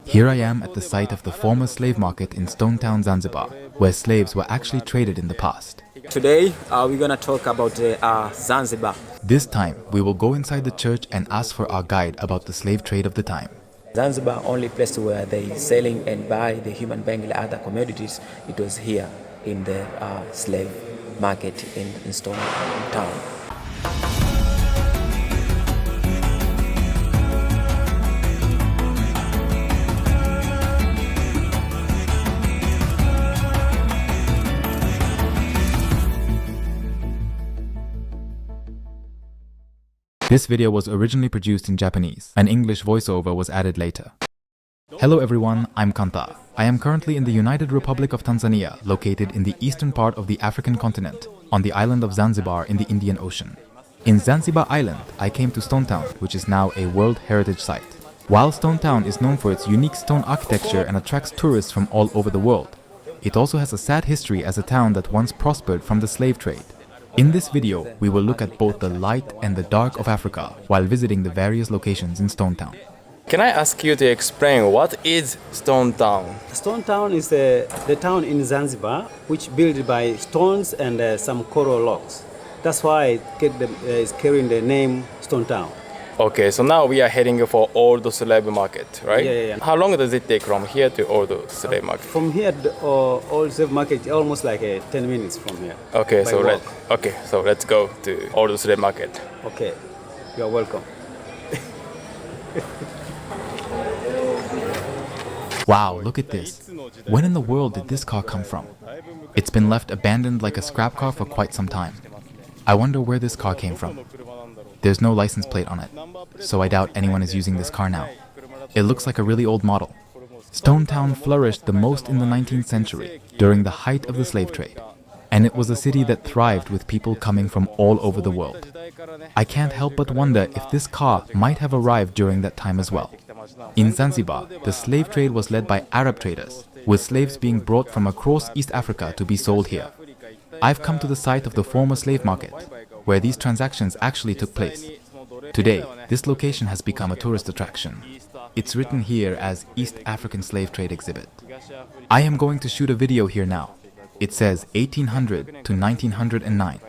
Here I am at the site of the former slave market in Stone Town, Zanzibar, where slaves were actually traded in the past. Today, we're going to talk about Zanzibar. This time, we will go inside the church and ask for our guide about the slave trade of the time. Zanzibar, only place where they selling and buy the human being and other commodities, it was here in the slave market in Stone Town. This video was originally produced in Japanese. An English voiceover was added later. Hello everyone, I'm Kanta. I am currently in the United Republic of Tanzania, located in the eastern part of the African continent, on the island of Zanzibar in the Indian Ocean. In Zanzibar Island, I came to Stone Town, which is now a World Heritage Site. While Stone Town is known for its unique stone architecture and attracts tourists from all over the world, it also has a sad history as a town that once prospered from the slave trade. In this video, we will look at both the light and the dark of Africa while visiting the various locations in Stone Town. Can I ask you to explain what is Stone Town? Stone Town is the town in Zanzibar which built by stones and some coral rocks. That's why it's carrying the name Stone Town. Okay, so now we are heading for Old Slave Market, right? Yeah. How long does it take from here to Old Slave Market? From here to Old Slave Market, almost like 10 minutes from here. Okay, so walk. let's go to Old Slave Market. Okay, you are welcome. Wow, look at this. When in the world did this car come from? It's been left abandoned like a scrap car for quite some time. I wonder where this car came from. There's no license plate on it, so I doubt anyone is using this car now. It looks like a really old model. Stone Town flourished the most in the 19th century, during the height of the slave trade. And it was a city that thrived with people coming from all over the world. I can't help but wonder if this car might have arrived during that time as well. In Zanzibar, the slave trade was led by Arab traders, with slaves being brought from across East Africa to be sold here. I've come to the site of the former slave market, where these transactions actually took place. Today, this location has become a tourist attraction. It's written here as East African Slave Trade Exhibit. I am going to shoot a video here now. It says 1800 to 1909.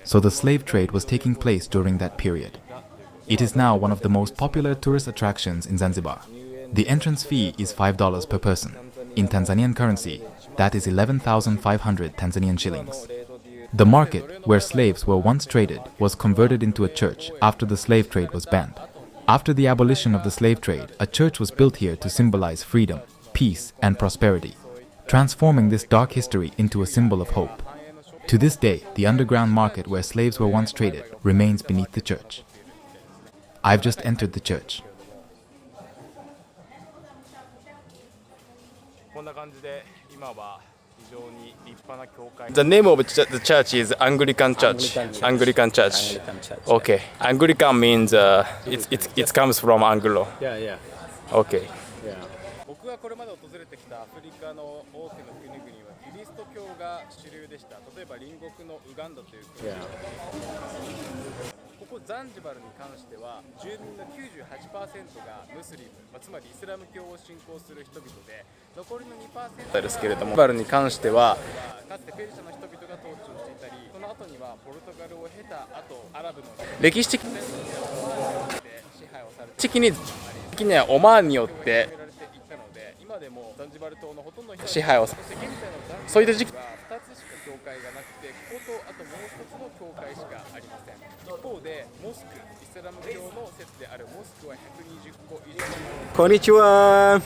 So the slave trade was taking place during that period. It is now one of the most popular tourist attractions in Zanzibar. The entrance fee is $5 per person. In Tanzanian currency, that is 11,500 Tanzanian shillings. The market, where slaves were once traded, was converted into a church after the slave trade was banned. After the abolition of the slave trade, a church was built here to symbolize freedom, peace, and prosperity, transforming this dark history into a symbol of hope. To this day, the underground market where slaves were once traded remains beneath the church. I've just entered the church. The name of the church is Anglican Church. Anglican Church. Okay. Anglican means it comes from Anglo. Yeah. Okay. Yeah. 僕がこれまで訪れてきたアフリカの多くの国々はキリスト教が主流でした。例えば隣国のウガンダという国。ここザンジバルに関しては住民の 98% がムスリム、つまりイスラム教を信仰する人々で、残りの 2% ですけれども、ザンジバルに関してはかつてペルシャの人々が統治をしていたり、その後にはポルトガルを経た後アラブの歴史的支配をされて的にはオマーンによって今でもザンジバル島のほとんどの支配をされてそういった時期2つしか教会がなくて、こことあともう一つの教会しかありません。一方でモスク、イスラム教の説であるモスクは120個以上。Konnichiwa!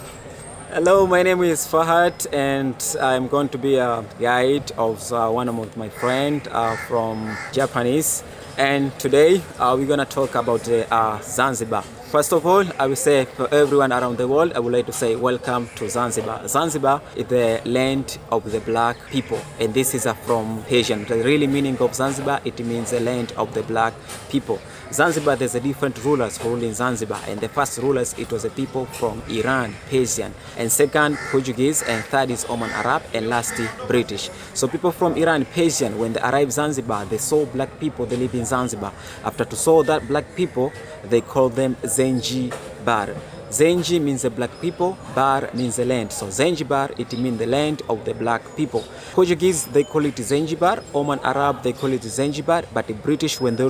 Hello, my name is Fahad and I'm going to be a guide of one of my friends from Japanese. And today we're going to talk about Zanzibar. First of all, I will say for everyone around the world, I would like to say welcome to Zanzibar. Zanzibar is the land of the black people, and this is from Persian. The real meaning of Zanzibar, it means the land of the black people. Zanzibar, there's a different rulers who rule in Zanzibar, and the first rulers, it was the people from Iran, Persian, and second Portuguese, and third is Oman Arab, and last British. So people from Iran, Persian, when they arrived Zanzibar, they saw black people, they live in Zanzibar. After to saw that black people, they called them Zanzibar. Zenji means the black people, Bar means the land. So Zanzibar, it means the land of the black people. Portuguese, they call it Zanzibar. Oman Arab, they call it Zanzibar. But the British, when they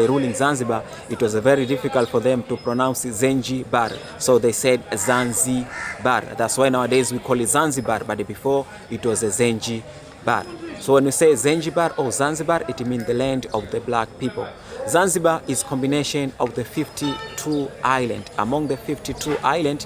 rule in Zanzibar, it was very difficult for them to pronounce Zanzibar. So they said Zanzibar. That's why nowadays we call it Zanzibar. But before, it was a Zanzibar. So when we say Zanzibar or Zanzibar, it means the land of the black people. Zanzibar is combination of the 52 islands. Among the 52 islands,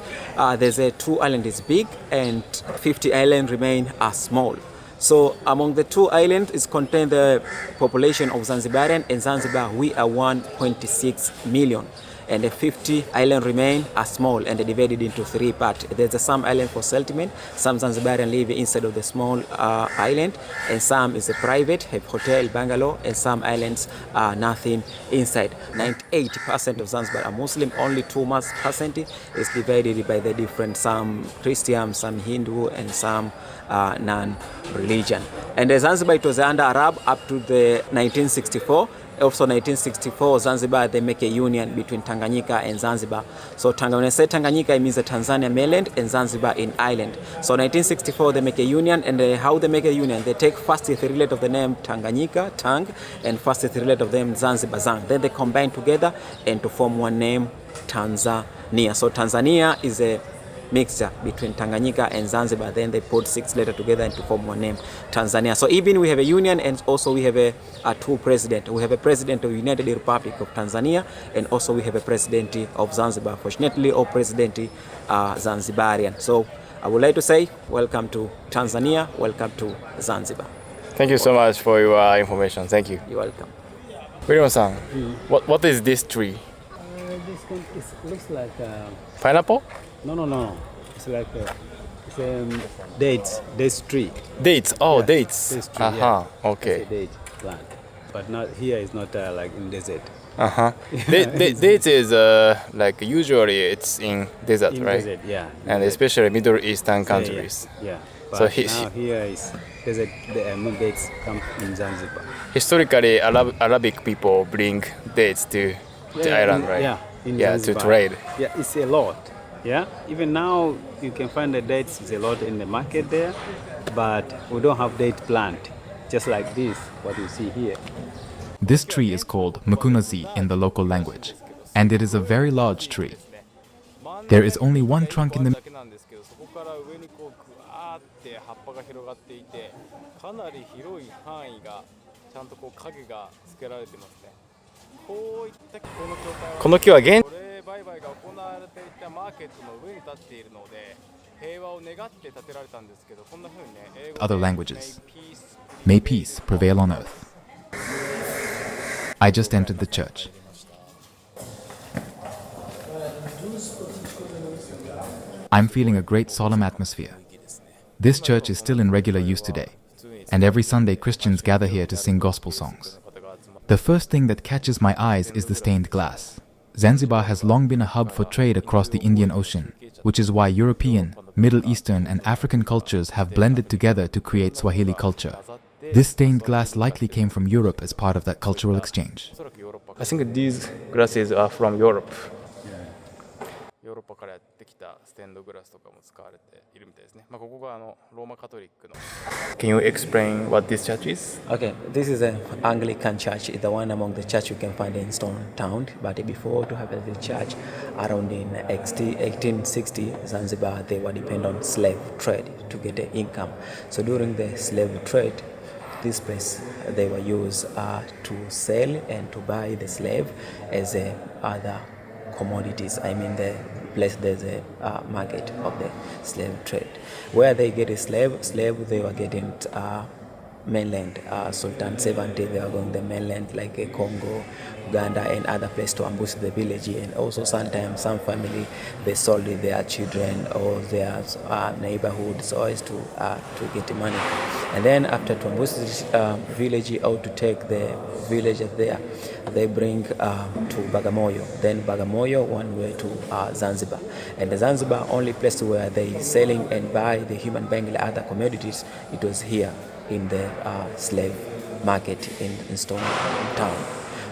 there's a 2 island is big and 50 islands remain are small. So among the 2 islands is contain the population of Zanzibarian. In Zanzibar, we are 1.6 million. And the 50 islands remain are small and divided into 3 parts. There's some island for settlement. Some Zanzibarians live inside of the small island, and some is a private, have hotel, bungalow, and some islands are nothing inside. 98% of Zanzibar are Muslim. Only 2% is divided by the different, some Christian, some Hindu, and some non-religion. And the Zanzibar, it was under Arab up to the 1964. Also 1964, Zanzibar, they make a union between Tanganyika and Zanzibar. So when I say Tanganyika, it means the Tanzania mainland and Zanzibar in island. So 1964, they make a union, and how they make a union, they take first the relate of the name Tanganyika, Tang, and first the relate of them Zanzibar, Zang. Then they combine together and to form one name, Tanzania. So Tanzania is a mixture between Tanganyika and Zanzibar. Then they put 6 letters together and to form one name, Tanzania. So even we have a union, and also we have a 2 president. We have a president of the United Republic of Tanzania, and also we have a president of Zanzibar. Fortunately, all president Zanzibarian. So I would like to say welcome to Tanzania, welcome to Zanzibar. Thank you so much for your information. Thank you. You're welcome. William-san, what is this tree? This one looks like Pineapple? no. It's like dates tree. Dates. Oh, dates. Dates tree, Uh-huh. yeah. Okay. It's a date plant, but not here. It's not like in desert. Uh-huh. Dates is like usually it's in desert, In right? desert, yeah. And especially Middle Eastern countries. Yeah. But So now here is desert. The dates come in Zanzibar. Historically, Arabic people bring dates to the island, right? Yeah. In Yeah, to Zanzibar. trade. Yeah, it's a lot. Yeah. Even now you can find the dates. It's a lot in the market there, but we don't have date plant, just like this. What you see here. This tree is called mukunazi in the local language, and it is a very large tree. There is only one trunk in the なんですけど、そこから上にこうグワーって葉っぱが広がっていて、かなり広い範囲がちゃんとこう影がつけられてますね。こういったこの教会はこの木は現これ売買が行われていたマーケットの上に立っているので、平和を願って建てられたんですけど、こんな風にね、英語で other languages. May peace May peace prevail on earth. I just entered the church. I'm feeling a great solemn atmosphere. This church is still in regular use today, and every Sunday Christians gather here to sing gospel songs. The first thing that catches my eyes is the stained glass. Zanzibar has long been a hub for trade across the Indian Ocean, which is why European, Middle Eastern and African cultures have blended together to create Swahili culture. This stained glass likely came from Europe as part of that cultural exchange. I think these glasses are from Europe. ヨーロッパからやってきたステンドグラスとかも使われているみたいですね。まあここがローマカトリックの Can you explain what this church is? Okay, this is an Anglican church, the one among the church you can find in Stone Town. But before to have the church, around in 1860, Zanzibar, they were dependent on slave trade to get the income. So during the slave trade, this place they were used to sell and to buy the slave as other commodities. I mean the place there's a market of the slave trade. Where they get a slave they were getting mainland. Sultan 70, they were going the mainland like Congo, Uganda and other places to ambush the village. And also sometimes some family they sold their children or their neighborhood so as to get money. And then after to ambush this village or to take the village there, they bring to Bagamoyo. Then Bagamoyo one way to Zanzibar. And the Zanzibar only place where they selling and buy the human being and other commodities, it was here in the slave market in Stone Town.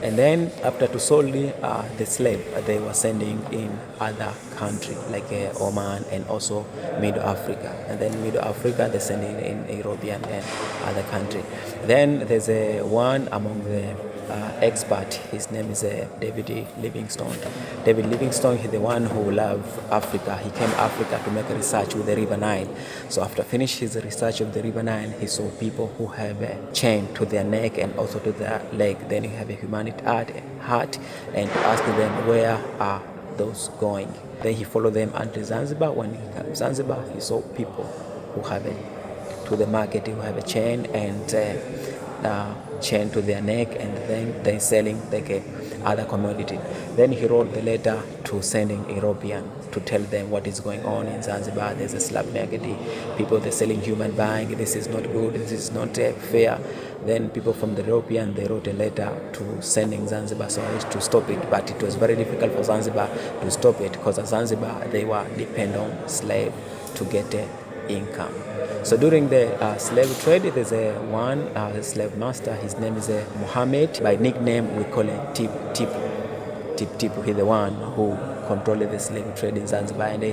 And then after to sold the slave, they were sending in other country like Oman and also Middle Africa. And then Middle Africa they sending in European and other country. Then there's one among the expert. His name is David Livingstone. David Livingstone, he's the one who loved Africa. He came to Africa to make a research with the River Nile. So after finish his research of the River Nile, he saw people who have a chain to their neck and also to their leg. Then he have a humanitarian heart and ask them where are those going. Then he followed them until Zanzibar. When he came to Zanzibar, he saw people who have to the market who have a chain and chain to their neck, and then they selling like other commodity. Then he wrote the letter to sending European to tell them what is going on in Zanzibar. There's a slave market, people they're selling human being. This is not good. This is not fair. Then people from the European they wrote a letter to sending Zanzibar so as to stop it, but it was very difficult for Zanzibar to stop it because Zanzibar they were dependent on slave to get income. So during the slave trade, there's one slave master. His name is Mohammed. By nickname, we call him Tipu. He's the one who controlled the slave trade in Zanzibar, and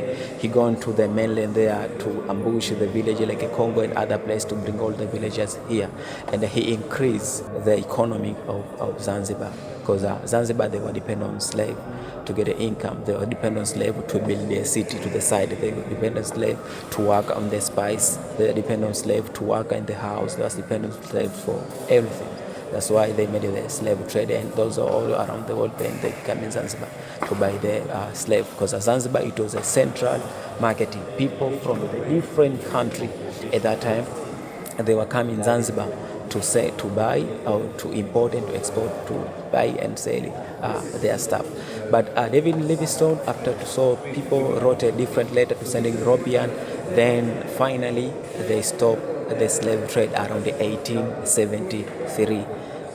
he gone to the mainland there to ambush the village like a Congo and other place to bring all the villagers here, and he increased the economy of Zanzibar because Zanzibar they were dependent on slave to get an income. They were dependent on slave to build their city to the side. They were dependent on slave to work on the spice. They were dependent on slave to work in the house. They were dependent on slave for everything. That's why they made the slave trade, and those are all around the world. Then they come in Zanzibar to buy the slave because Zanzibar it was a central marketing. People from the different country at that time they were coming Zanzibar to buy or to import and to export, to buy and sell their stuff. But David Livingstone, after so people wrote a different letter to sending European, then finally they stopped the slave trade around 1873.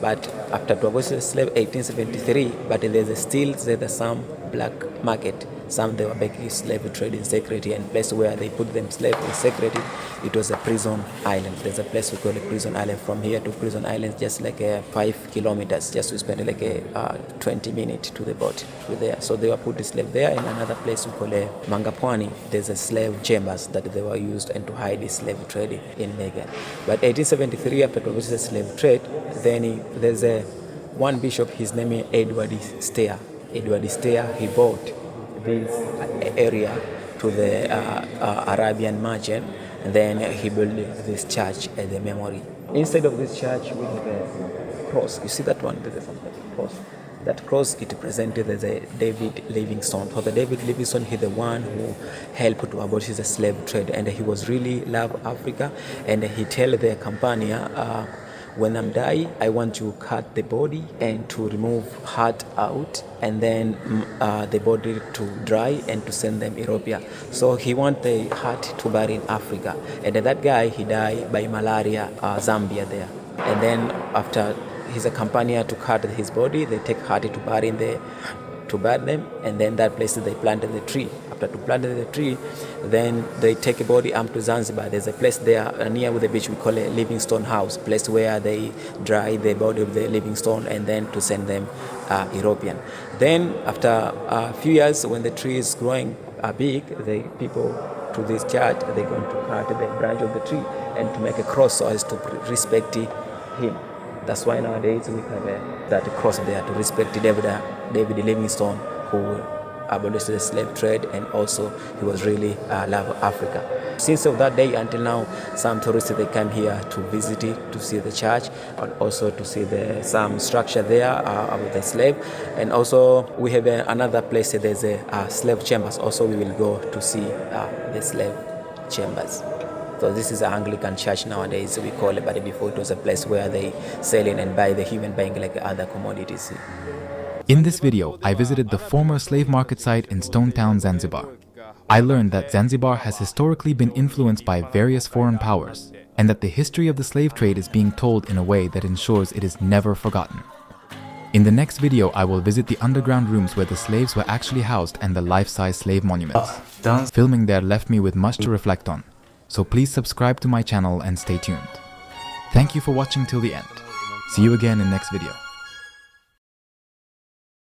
But after to abolish the slave 1873, but there's still some black market. Some they were making slave trade in security, and place where they put them slave in security, it was a prison island. There's a place we call a prison island. From here to prison island, just like 5 kilometers. Just we spend like 20 minutes to the boat to there. So they were put the slave there. In another place we call Mangapwani, there's a slave chambers that they were used and to hide the slave trade in Megan. But 1873, after to abolish the slave trade, then there's one bishop. His name is Edward Steer. Edward Steer, he bought this area to the Arabian merchant, and then he built this church as a memory. Inside of this church we have a cross. You see that one? There's a cross. That cross it presented as a David Livingstone. For the David Livingstone, he's the one who helped to abolish the slave trade, and he was really love Africa, and he tell the company when I'm die, I want to cut the body and to remove heart out, and then the body to dry and to send them Europe. So he want the heart to bury in Africa, and that guy he died by malaria, Zambia there. And then after his company to cut his body, they take heart to bury them, and then that place they planted the tree. After to plant the tree, then they take a body up to Zanzibar. There's a place there near with the beach we call a Livingstone House, place where they dry the body of the Livingstone and then to send them European. Then after a few years, when the tree is growing big, the people to this church they're going to cut the branch of the tree and to make a cross so as to respect him. That's why nowadays we have that cross there to respect David Livingstone, who abolished the slave trade, and also he was really love Africa. Since of that day until now, some tourists they come here to visit it, to see the church, and also to see some structure there with the slave. And also we have another place. There's a slave chambers. Also we will go to see the slave chambers. So this is an Anglican church nowadays, we call it, but before it was a place where they sell in and buy the human being like other commodities. In this video, I visited the former slave market site in Stone Town, Zanzibar. I learned that Zanzibar has historically been influenced by various foreign powers, and that the history of the slave trade is being told in a way that ensures it is never forgotten. In the next video, I will visit the underground rooms where the slaves were actually housed and the life-size slave monuments. Filming there left me with much to reflect on. So please subscribe to my channel and stay tuned. Thank you for watching till the end. See you again in next video.